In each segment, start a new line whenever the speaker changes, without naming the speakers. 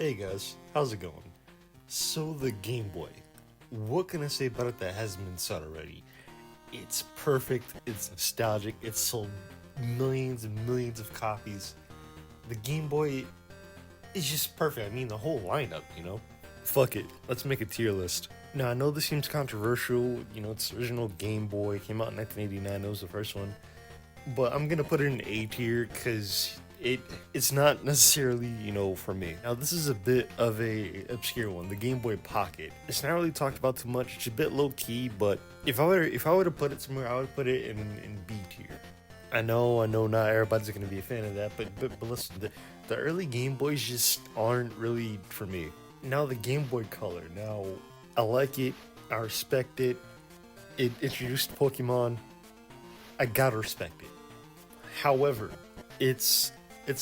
Hey guys, how's it going? So the Game Boy, what can I say about it that hasn't been said already? It's perfect, it's nostalgic, it's sold millions and millions of copies. The Game Boy is just perfect. I mean, the whole lineup, you know? Fuck it, let's make a tier list. Now, I know this seems controversial, you know, it's the original Game Boy, came out in 1989, it was the first one. But I'm gonna put it in A tier because it's not necessarily, you know, for me. Now this is a bit of a obscure one, the Game Boy Pocket. It's not really talked about too much. It's a bit low key, but if I were to put it somewhere, I would put it in B tier. I know not everybody's gonna be a fan of that, but listen, the early Game Boys just aren't really for me. Now the Game Boy Color. Now I like it. I respect it. It introduced Pokemon. I gotta respect it. However, it's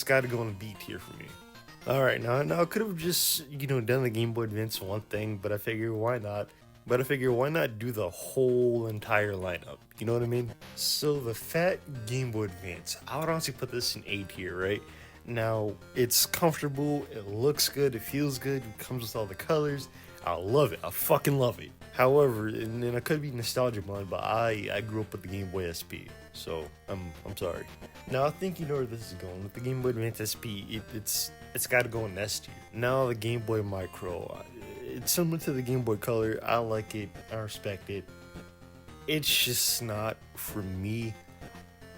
gotta go in B tier for me. Alright, now I could have just, you know, done the Game Boy Advance one thing, but I figure why not? Why not do the whole entire lineup? You know what I mean? So the fat Game Boy Advance, I would honestly put this in A tier, right? Now, it's comfortable, it looks good, it feels good, it comes with all the colors. I love it. I fucking love it. However, and I could be nostalgic blind, but I grew up with the Game Boy SP, so I'm sorry. Now I think you know where this is going. With the Game Boy Advance SP, it's got to go in S tier. Now the Game Boy Micro, it's similar to the Game Boy Color. I like it. I respect it. It's just not for me.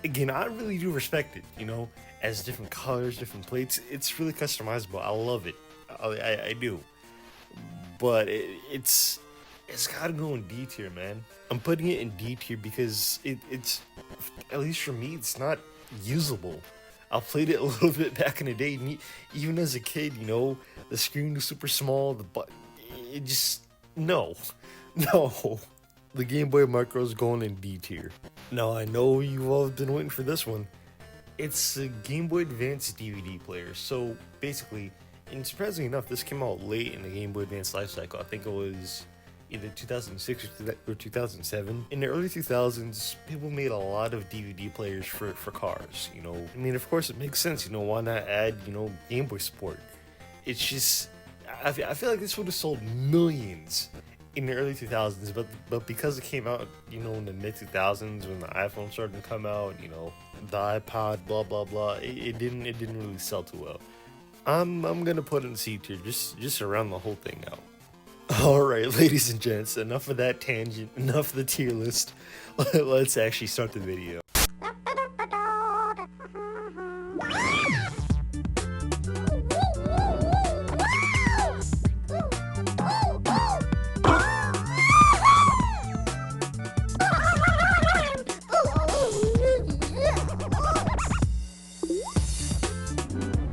Again, I really do respect it. You know, as different colors, different plates, it's really customizable. I love it. I do. But it's gotta go in D tier, man. I'm putting it in D tier because it's, at least for me, it's not usable. I played it a little bit back in the day, and even as a kid, you know, the screen was super small, it just, no. The Game Boy Micro is going in D tier. Now, I know you've all been waiting for this one. It's a Game Boy Advance DVD player. So, basically, and surprisingly enough, this came out late in the Game Boy Advance lifecycle. I think it was either 2006 or 2007. In the early 2000s, people made a lot of DVD players for cars, you know. I mean, of course, it makes sense, you know, why not add, you know, Game Boy support? It's just, I feel like this would have sold millions in the early 2000s, but because it came out, you know, in the mid-2000s when the iPhone started to come out, you know, the iPod, blah, blah, blah, it didn't really sell too well. I'm gonna put it in C tier, just to round the whole thing out. Alright, ladies and gents, enough of that tangent, enough of the tier list. Let's actually start the video.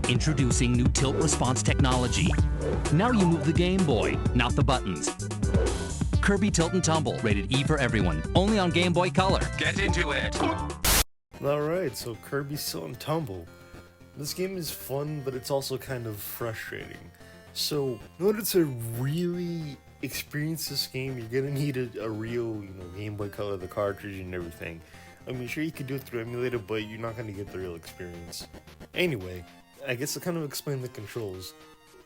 Introducing new tilt response technology. Now you move the Game Boy, not the buttons. Kirby Tilt and Tumble, rated E for everyone. Only on Game Boy Color. Get into it!
Alright, so Kirby Tilt and Tumble. This game is fun, but it's also kind of frustrating. So, in order to really experience this game, you're gonna need a real, you know, Game Boy Color, the cartridge and everything. I mean, sure, you could do it through emulator, but you're not gonna get the real experience. Anyway, I guess to kind of explain the controls,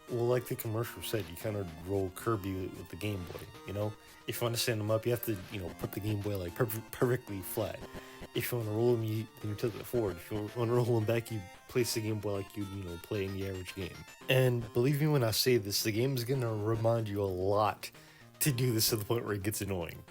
well, like the commercial said, you kind of roll Kirby with the Game Boy, you know? If you want to stand them up, you have to, you know, put the Game Boy, like, perfectly flat. If you want to roll them, you tilt it forward. If you want to roll them back, you place the Game Boy like you know, play in the average game. And believe me when I say this, the game is going to remind you a lot to do this to the point where it gets annoying.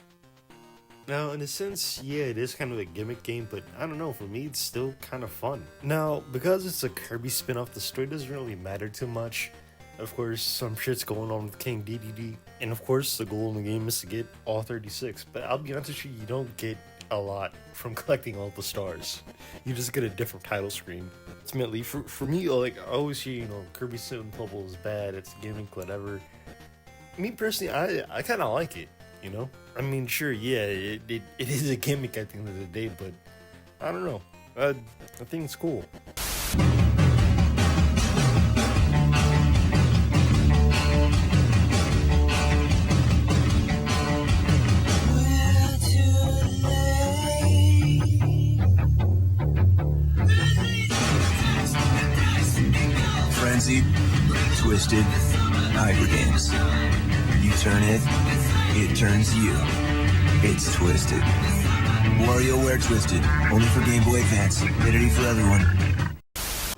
Now, in a sense, yeah, it is kind of a gimmick game, but I don't know, for me, it's still kind of fun. Now, because it's a Kirby spin-off, the story doesn't really matter too much. Of course, some shit's going on with King DDD, and of course, the goal in the game is to get all 36, but I'll be honest with you, you don't get a lot from collecting all the stars. You just get a different title screen. Ultimately, for me, like, I always hear, you know, Kirby Tilt and Tumble is bad, it's a gimmick, whatever. Me, personally, I kind of like it. You know, I mean, sure, yeah, it is a gimmick at the end of the day, but I don't know. I think it's cool.
Frenzy Twisted Hyper Games. You turn it, it turns you. It's Twisted. WarioWare Twisted, only for Game Boy Advance. Rated E for everyone.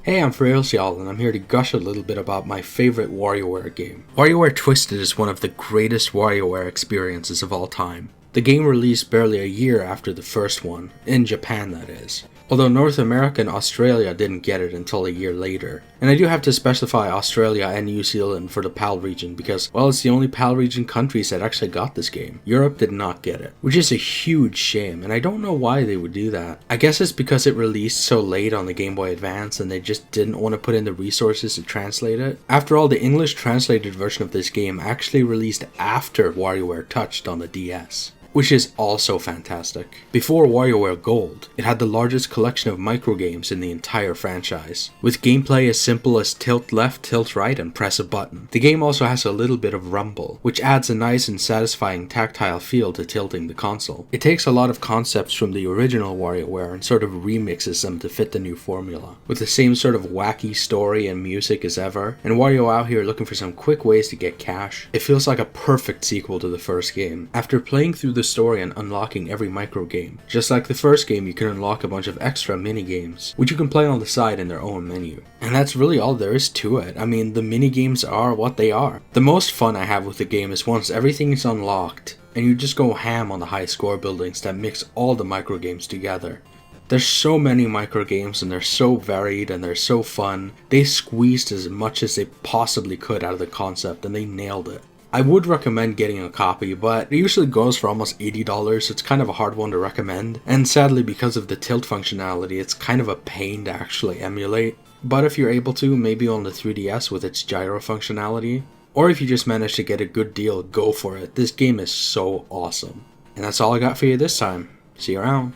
Hey, I'm Frails, y'all, and I'm here to gush a little bit about my favorite WarioWare game. WarioWare Twisted is one of the greatest WarioWare experiences of all time. The game released barely a year after the first one, in Japan that is. Although North America and Australia didn't get it until a year later. And I do have to specify Australia and New Zealand for the PAL region because, well, it's the only PAL region countries that actually got this game. Europe did not get it, which is a huge shame, and I don't know why they would do that. I guess it's because it released so late on the Game Boy Advance and they just didn't want to put in the resources to translate it. After all, the English translated version of this game actually released after WarioWare Touched on the DS. Which is also fantastic. Before WarioWare Gold, it had the largest collection of microgames in the entire franchise, with gameplay as simple as tilt left, tilt right, and press a button. The game also has a little bit of rumble, which adds a nice and satisfying tactile feel to tilting the console. It takes a lot of concepts from the original WarioWare and sort of remixes them to fit the new formula, with the same sort of wacky story and music as ever, and Wario out here looking for some quick ways to get cash. It feels like a perfect sequel to the first game. After playing through the story and unlocking every micro game. Just like the first game, you can unlock a bunch of extra mini games, which you can play on the side in their own menu. And that's really all there is to it. I mean, the mini games are what they are. The most fun I have with the game is once everything is unlocked, and you just go ham on the high score buildings that mix all the micro games together. There's so many micro games and they're so varied and they're so fun. They squeezed as much as they possibly could out of the concept and they nailed it. I would recommend getting a copy, but it usually goes for almost $80, so it's kind of a hard one to recommend. And sadly, because of the tilt functionality, it's kind of a pain to actually emulate. But if you're able to, maybe on the 3DS with its gyro functionality, or if you just manage to get a good deal, go for it. This game is so awesome. And that's all I got for you this time. See you around.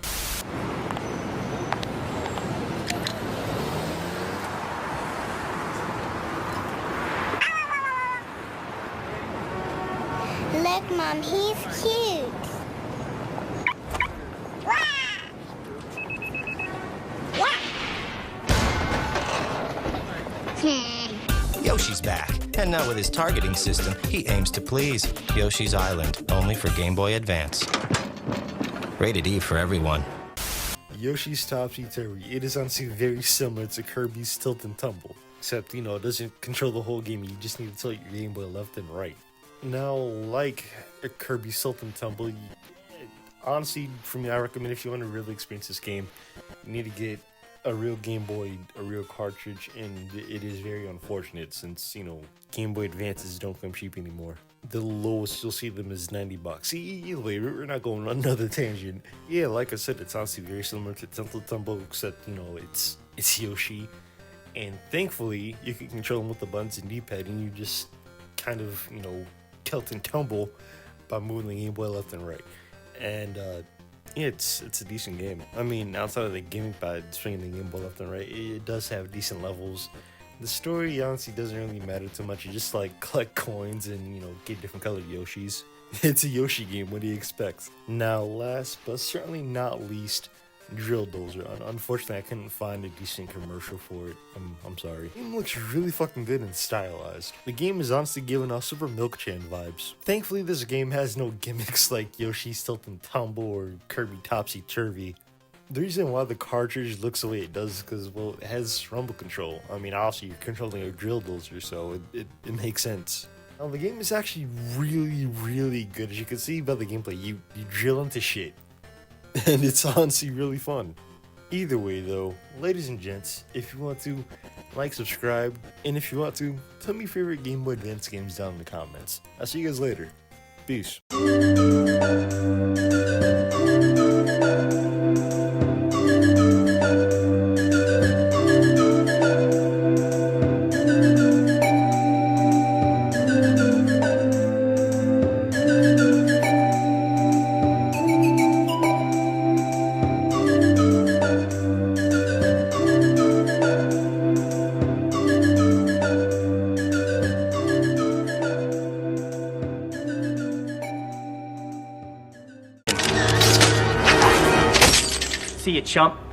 Look, Mom, he's cute.
Yoshi's back, and now with his targeting system, he aims to please. Yoshi's Island, only for Game Boy Advance. Rated E for everyone.
Yoshi's Topsy-Turvy. It is honestly very similar to Kirby's Tilt and Tumble, except, it doesn't control the whole game. You just need to tilt your Game Boy left and right. Now, like Kirby's Tilt and Tumble, honestly, for me, I recommend if you want to really experience this game, you need to get a real Game Boy, a real cartridge, and it is very unfortunate since, Game Boy Advances don't come cheap anymore. The lowest you'll see them is $90. Either way, we're not going on another tangent. Yeah, like I said, it's honestly very similar to Tilt and Tumble, except, it's Yoshi. And thankfully, you can control them with the buttons and D-pad, and you just kind of, tilt and tumble by moving the Game Boy left and right. And it's a decent game. I mean, outside of the gaming pad swinging the Game Boy left and right, it does have decent levels. The story honestly doesn't really matter too much. You just collect coins and get different colored Yoshis. It's a Yoshi game. What do you expect? Now, last but certainly not least, Drill Dozer. Unfortunately, I couldn't find a decent commercial for it. I'm sorry. The game looks really fucking good and stylized. The game is honestly giving off Super Milk Chan vibes. Thankfully, this game has no gimmicks like Yoshi's Tilt and Tumble or Kirby Topsy-Turvy. The reason why the cartridge looks the way it does is because, well, it has rumble control. I mean, obviously, you're controlling a Drill Dozer, so it makes sense. Now, the game is actually really, really good. As you can see by the gameplay, you drill into shit. And it's honestly really fun. Either way though, ladies and gents, if you want to, subscribe, and if you want to, tell me your favorite Game Boy Advance games down in the comments. I'll see you guys later. Peace.
See you, chump.